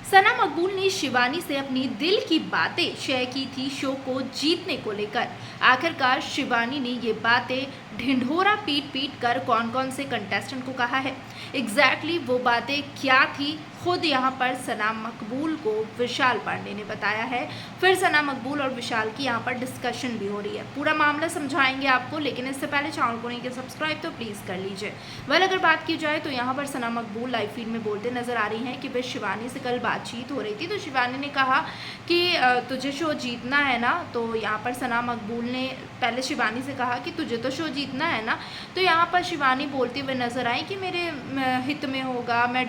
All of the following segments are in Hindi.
सना मकबूल ने शिवानी से अपनी दिल की बातें शेयर की थी शो को जीतने को लेकर। आखिरकार शिवानी ने ये बातें ढिंढोरा पीट पीट कर कौन कौन से कंटेस्टेंट को कहा है, एग्जैक्टली वो बातें क्या थी, खुद यहाँ पर सना मकबूल को विशाल पांडे ने बताया है। फिर सना मकबूल और विशाल की यहाँ पर डिस्कशन भी हो रही है। पूरा मामला समझाएंगे आपको, लेकिन इससे पहले चैनल को नहीं किया सब्सक्राइब तो प्लीज़ कर लीजिए। अगर बात की जाए तो यहाँ पर सना मकबूल लाइव फीड में बोलते नजर आ रही हैं कि वे शिवानी से कल बातचीत हो रही थी तो शिवानी ने कहा कि तुझे शो जीतना है ना। तो यहाँ पर सना मकबूल ने पहले शिवानी से कहा कि तुझे तो शो जीतना है ना। तो यहाँ पर शिवानी बोलती हुए नजर आई कि मेरे हित में होगा, मैं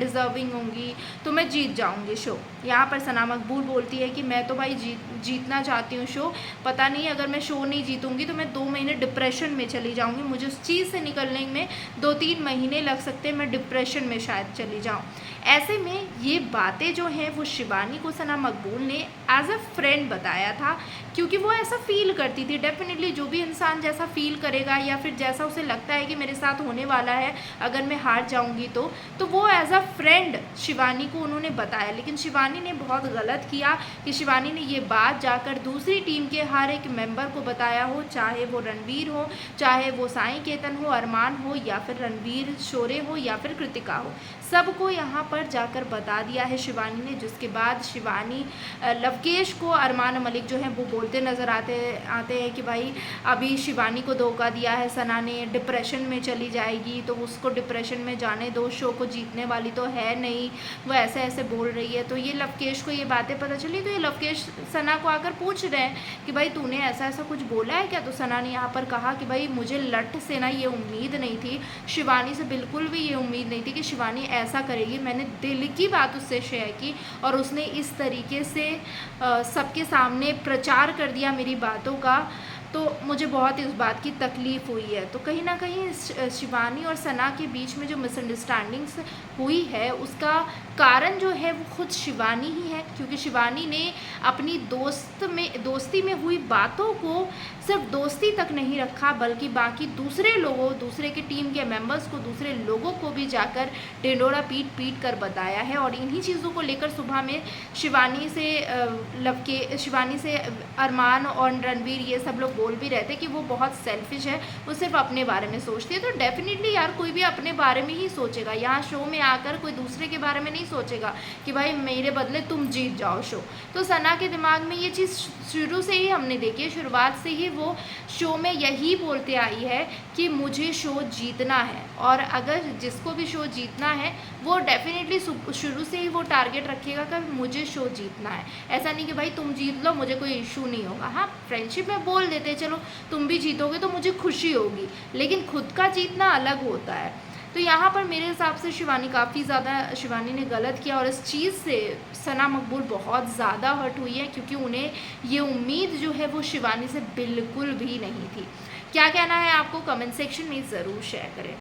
होंगी तो मैं जीत जाऊंगी शो। यहाँ पर सना मकबूल बोलती है कि मैं तो भाई जीतना चाहती हूँ शो, पता नहीं अगर मैं शो नहीं जीतूंगी तो मैं 2 महीने डिप्रेशन में चली जाऊंगी, मुझे उस चीज़ से निकलने में 2-3 महीने लग सकते हैं, मैं डिप्रेशन में शायद चली जाऊँ। ऐसे में ये बातें जो हैं वो शिवानी को सना मकबूल ने एज अ फ्रेंड बताया था, क्योंकि वो ऐसा फील करती थी। डेफिनेटली जो भी इंसान जैसा फील करेगा या फिर जैसा उसे लगता है कि मेरे साथ होने वाला है अगर मैं हार जाऊंगी तो वो एज अ फ्रेंड शिवानी को उन्होंने बताया। लेकिन शिवानी ने बहुत गलत किया कि शिवानी ने ये बात जाकर दूसरी टीम के हर एक मेंबर को बताया हो, चाहे वो रणवीर हो, चाहे वो साई केतन हो, अरमान हो, या फिर रणवीर शोरे हो, या फिर कृतिका हो, सबको यहाँ पर जाकर बता दिया है शिवानी ने। जिसके बाद शिवानी लवकेश को अरमान मलिक जो है वो बोलते नज़र आते हैं कि भाई अभी शिवानी को धोखा दिया है सना ने, डिप्रेशन में चली जाएगी तो उसको डिप्रेशन में जाने दो, शो को जीतने वाली तो है नहीं, वो ऐसे ऐसे बोल रही है। तो ये लवकेश को ये बातें पता चली तो ये लवकेश सना को आकर पूछ रहे हैं कि भाई तूने ऐसा ऐसा कुछ बोला है क्या। तो सना ने यहाँ पर कहा कि भाई मुझे लट से ना ये उम्मीद नहीं थी, शिवानी से बिल्कुल भी ये उम्मीद नहीं थी कि शिवानी ऐसा करेगी। मैंने दिल की बात उससे शेयर की और उसने इस तरीके से सबके सामने प्रचार कर दिया मेरी बातों का, तो मुझे बहुत इस बात की तकलीफ़ हुई है। तो कहीं ना कहीं शिवानी और सना के बीच में जो मिसअंडरस्टैंडिंग्स हुई है उसका कारण जो है वो खुद शिवानी ही है, क्योंकि शिवानी ने अपनी दोस्ती में हुई बातों को सिर्फ दोस्ती तक नहीं रखा, बल्कि बाकी दूसरे लोगों, दूसरे के टीम के मेंबर्स को, दूसरे लोगों को भी जाकर ढिंढोरा पीट पीट कर बताया है। और इन्हीं चीज़ों को लेकर सुबह में शिवानी से अरमान और रणवीर ये सब लोग बोल भी रहे थे कि वो बहुत सेल्फिश है, वो सिर्फ अपने बारे में सोचती है। तो डेफिनेटली यार कोई भी अपने बारे में ही सोचेगा, यहाँ शो में आकर कोई दूसरे के बारे में नहीं सोचेगा कि भाई मेरे बदले तुम जीत जाओ शो। तो सना के दिमाग में ये चीज़ शुरू से ही हमने देखी है, शुरुआत से ही वो शो में यही बोलते आई है कि मुझे शो जीतना है, और अगर जिसको भी शो जीतना है वो डेफिनेटली शुरू से ही वो टारगेट रखेगा कि मुझे शो जीतना है। ऐसा नहीं कि भाई तुम जीत लो मुझे कोई इशू नहीं होगा। हाँ, फ्रेंडशिप में बोल देते चलो तुम भी जीतोगे तो मुझे खुशी होगी, लेकिन खुद का जीतना अलग होता है। तो यहाँ पर मेरे हिसाब से शिवानी काफ़ी ज़्यादा शिवानी ने गलत किया, और इस चीज़ से सना मकबूल बहुत ज़्यादा हर्ट हुई है, क्योंकि उन्हें ये उम्मीद जो है वो शिवानी से बिल्कुल भी नहीं थी। क्या कहना है आपको, कमेंट सेक्शन में ज़रूर शेयर करें।